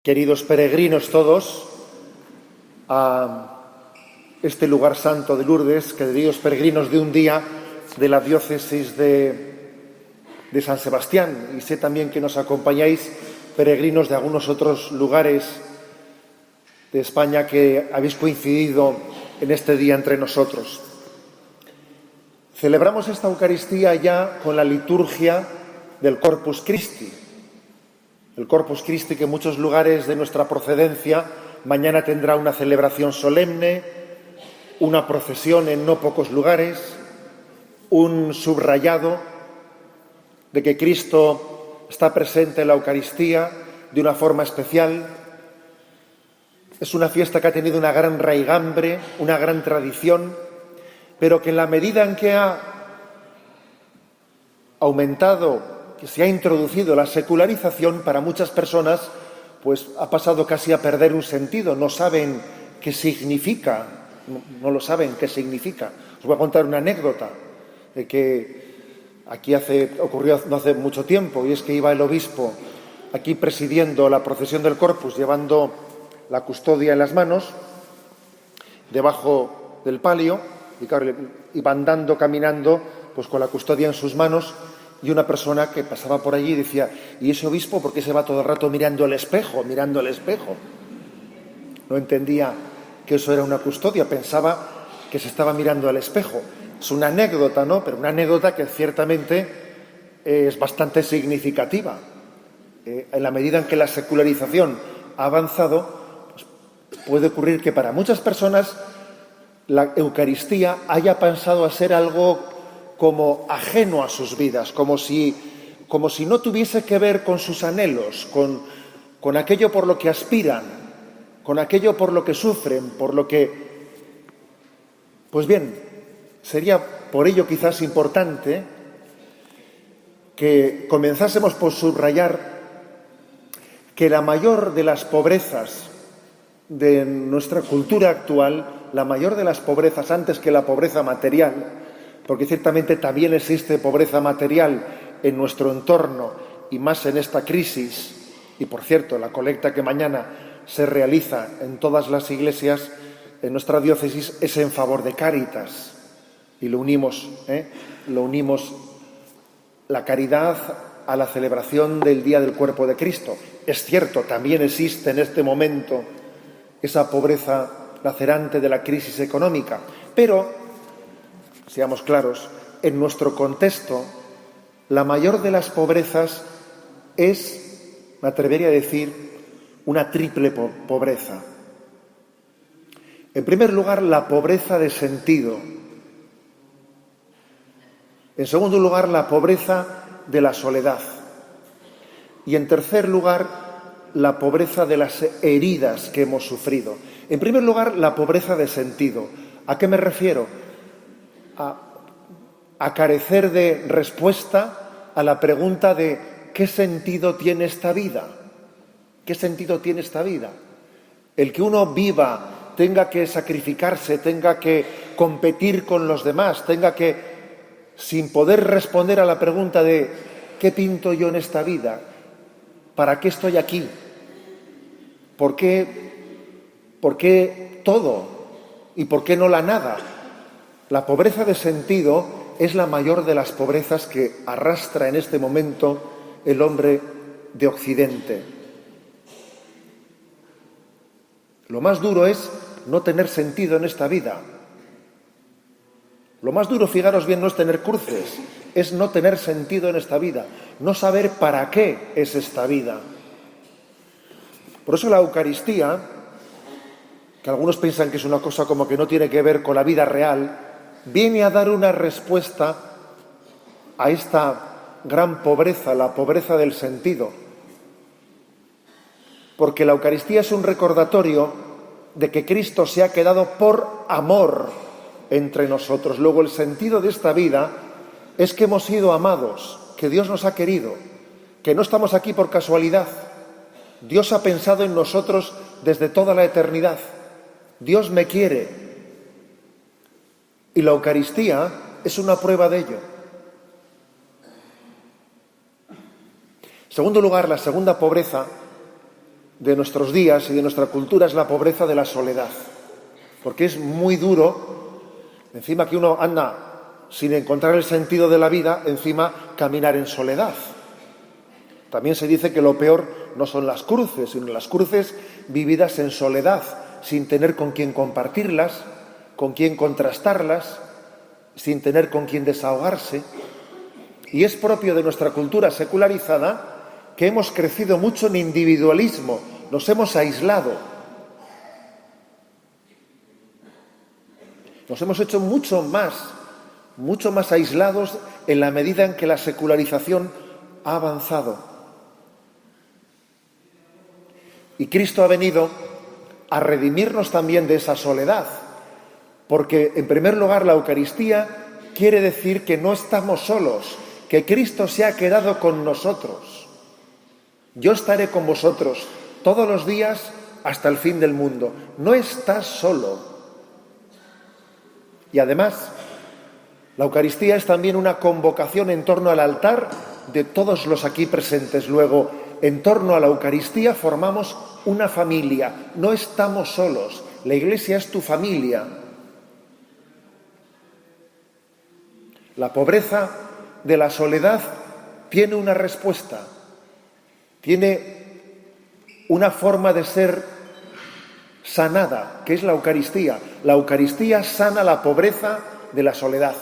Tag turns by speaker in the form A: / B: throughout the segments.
A: Queridos peregrinos todos, a este lugar santo de Lourdes, queridos peregrinos de un día de la diócesis de San Sebastián, y sé también que nos acompañáis peregrinos de algunos otros lugares de España que habéis coincidido en este día entre nosotros. Celebramos esta Eucaristía ya con la liturgia del Corpus Christi. El Corpus Christi, que en muchos lugares de nuestra procedencia mañana tendrá una celebración solemne, una procesión en no pocos lugares, un subrayado de que Cristo está presente en la Eucaristía de una forma especial. Es una fiesta que ha tenido una gran raigambre, una gran tradición, pero que en la medida en que ha aumentado, que se ha introducido la secularización, para muchas personas pues ha pasado casi a perder un sentido, no saben qué significa, no lo saben qué significa. Os voy a contar una anécdota de que aquí ocurrió no hace mucho tiempo, y es que iba el obispo aquí presidiendo la procesión del Corpus, llevando la custodia en las manos, debajo del palio, y claro, iba andando, caminando, pues con la custodia en sus manos. Y una persona que pasaba por allí decía: ¿y ese obispo por qué se va todo el rato mirando el espejo, mirando el espejo? No entendía que eso era una custodia, pensaba que se estaba mirando al espejo. Es una anécdota, ¿no? Pero una anécdota que ciertamente es bastante significativa. En la medida en que la secularización ha avanzado, pues puede ocurrir que para muchas personas la Eucaristía haya pasado a ser algo como ajeno a sus vidas, como si no tuviese que ver con sus anhelos, con aquello por lo que aspiran, con aquello por lo que sufren, por lo que... Pues bien, sería por ello quizás importante que comenzásemos por subrayar que la mayor de las pobrezas de nuestra cultura actual, la mayor de las pobrezas, antes que la pobreza material, porque ciertamente también existe pobreza material en nuestro entorno y más en esta crisis. Y por cierto, la colecta que mañana se realiza en todas las iglesias en nuestra diócesis es en favor de Cáritas. Y lo unimos la caridad a la celebración del Día del Cuerpo de Cristo. Es cierto, también existe en este momento esa pobreza lacerante de la crisis económica, pero seamos claros, en nuestro contexto, la mayor de las pobrezas es, me atrevería a decir, una triple pobreza. En primer lugar, la pobreza de sentido. En segundo lugar, la pobreza de la soledad. Y en tercer lugar, la pobreza de las heridas que hemos sufrido. En primer lugar, la pobreza de sentido. ¿A qué me refiero? A carecer de respuesta a la pregunta de ¿qué sentido tiene esta vida? ¿Qué sentido tiene esta vida? El que uno viva, tenga que sacrificarse, tenga que competir con los demás, tenga que, sin poder responder a la pregunta de ¿qué pinto yo en esta vida? ¿Para qué estoy aquí? ¿Por qué todo? ¿Y por qué no la nada? La pobreza de sentido es la mayor de las pobrezas que arrastra en este momento el hombre de Occidente. Lo más duro es no tener sentido en esta vida. Lo más duro, fijaros bien, no es tener cruces, es no tener sentido en esta vida, no saber para qué es esta vida. Por eso la Eucaristía, que algunos piensan que es una cosa como que no tiene que ver con la vida real, viene a dar una respuesta a esta gran pobreza, la pobreza del sentido. Porque la Eucaristía es un recordatorio de que Cristo se ha quedado por amor entre nosotros. Luego, el sentido de esta vida es que hemos sido amados, que Dios nos ha querido, que no estamos aquí por casualidad. Dios ha pensado en nosotros desde toda la eternidad. Dios me quiere. Y la Eucaristía es una prueba de ello. En segundo lugar, la segunda pobreza de nuestros días y de nuestra cultura es la pobreza de la soledad. Porque es muy duro, encima que uno anda sin encontrar el sentido de la vida, encima caminar en soledad. También se dice que lo peor no son las cruces, sino las cruces vividas en soledad, sin tener con quién compartirlas, con quién contrastarlas, sin tener con quién desahogarse. Y es propio de nuestra cultura secularizada que hemos crecido mucho en individualismo, nos hemos aislado. Nos hemos hecho mucho más aislados en la medida en que la secularización ha avanzado. Y Cristo ha venido a redimirnos también de esa soledad, porque en primer lugar la Eucaristía quiere decir que no estamos solos, que Cristo se ha quedado con nosotros. Yo estaré con vosotros todos los días hasta el fin del mundo. No estás solo. Y además, la Eucaristía es también una convocación en torno al altar de todos los aquí presentes. Luego, en torno a la Eucaristía formamos una familia. No estamos solos. La Iglesia es tu familia. La pobreza de la soledad tiene una respuesta. Tiene una forma de ser sanada, que es la Eucaristía. La Eucaristía sana la pobreza de la soledad.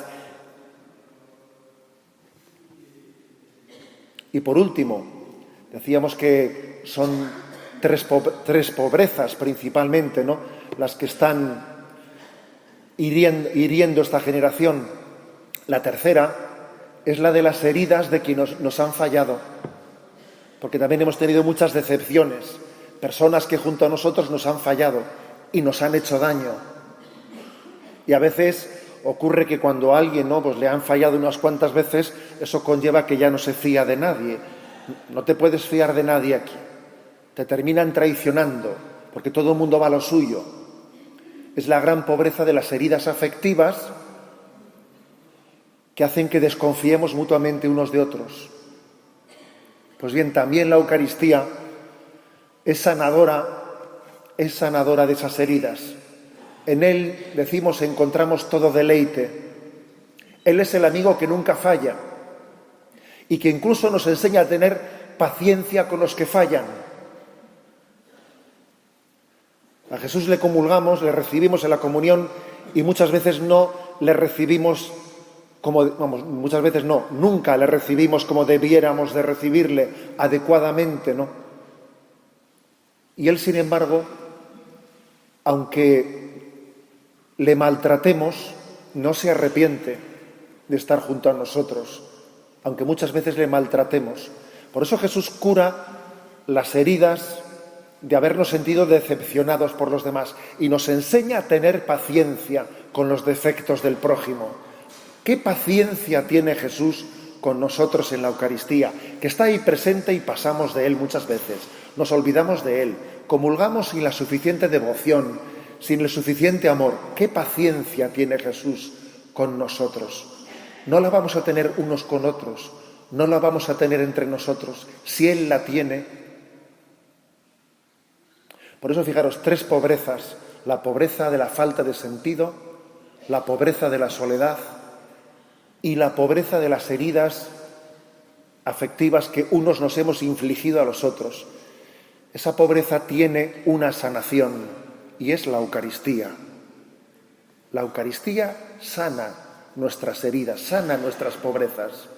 A: Y por último, decíamos que son tres pobrezas principalmente, ¿no?, las que están hiriendo esta generación. La tercera es la de las heridas de quienes nos han fallado, porque también hemos tenido muchas decepciones, personas que junto a nosotros nos han fallado y nos han hecho daño. Y a veces ocurre que cuando a alguien, ¿no?, pues le han fallado unas cuantas veces, eso conlleva que ya no se fía de nadie. No te puedes fiar de nadie aquí. Te terminan traicionando, porque todo el mundo va a lo suyo. Es la gran pobreza de las heridas afectivas que hacen que desconfiemos mutuamente unos de otros. Pues bien, también la Eucaristía es sanadora de esas heridas. En Él, decimos, encontramos todo deleite. Él es el amigo que nunca falla y que incluso nos enseña a tener paciencia con los que fallan. A Jesús le comulgamos, le recibimos en la comunión y muchas veces no le recibimos nunca le recibimos como debiéramos de recibirle adecuadamente, ¿no? Y Él, sin embargo, aunque le maltratemos, no se arrepiente de estar junto a nosotros, aunque muchas veces le maltratemos. Por eso Jesús cura las heridas de habernos sentido decepcionados por los demás y nos enseña a tener paciencia con los defectos del prójimo. ¿Qué paciencia tiene Jesús con nosotros en la Eucaristía? Que está ahí presente y pasamos de Él muchas veces. Nos olvidamos de Él. Comulgamos sin la suficiente devoción, sin el suficiente amor. ¿Qué paciencia tiene Jesús con nosotros? No la vamos a tener unos con otros. No la vamos a tener entre nosotros. Si Él la tiene. Por eso, fijaros, tres pobrezas. La pobreza de la falta de sentido, la pobreza de la soledad y la pobreza de las heridas afectivas que unos nos hemos infligido a los otros. Esa pobreza tiene una sanación y es la Eucaristía. La Eucaristía sana nuestras heridas, sana nuestras pobrezas.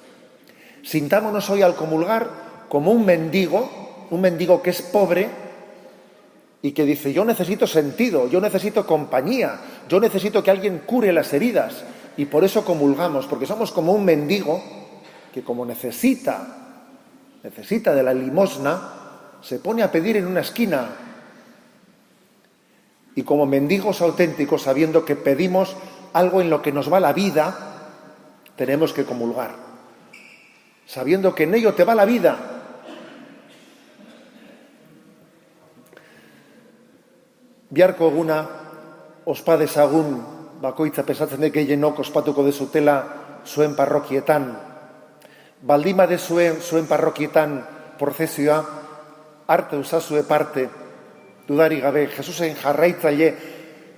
A: Sintámonos hoy al comulgar como un mendigo que es pobre y que dice: yo necesito sentido, yo necesito compañía, yo necesito que alguien cure las heridas. Y por eso comulgamos, porque somos como un mendigo que, como necesita de la limosna, se pone a pedir en una esquina. Y como mendigos auténticos, sabiendo que pedimos algo en lo que nos va la vida, tenemos que comulgar, sabiendo que en ello te va la vida. Biharko eguna ospa dezagun bakoitza pesatzen dut gehienok ospatuko dezutela zuen parrokietan. Baldin badezue zuen parrokietan prozezioa, arte usazue parte, dudari gabe, Jesusen jarraitzaile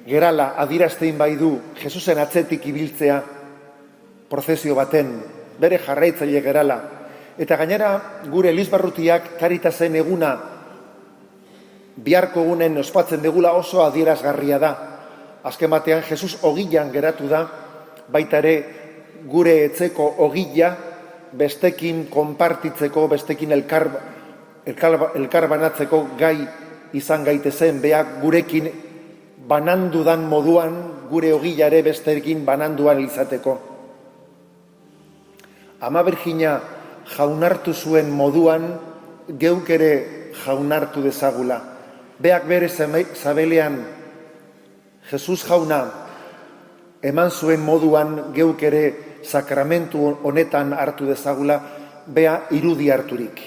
A: gerala adierazten bai du, Jesusen atzetik ibiltzea prozesio baten, bere jarraitzaile gerala. Eta gainera, gure Elizbarrutiak Karitasen eguna biharko egunen ospatzen degula oso adierazgarria da. Azken batean, Jesus ogilan geratu da, baita ere gure etzeko ogila bestekin konpartitzeko, bestekin elkar banatzeko gai izan gaitezen, beak gurekin banandudan moduan, gure ogilare bestekin bananduan izateko. Ama Birjina jaunartu zuen moduan, geuk ere jaunartu dezagula. Beak bere zabelean Jesus jauna eman zuen moduan geuk ere sakramentu honetan hartu dezagula, bea irudi harturik.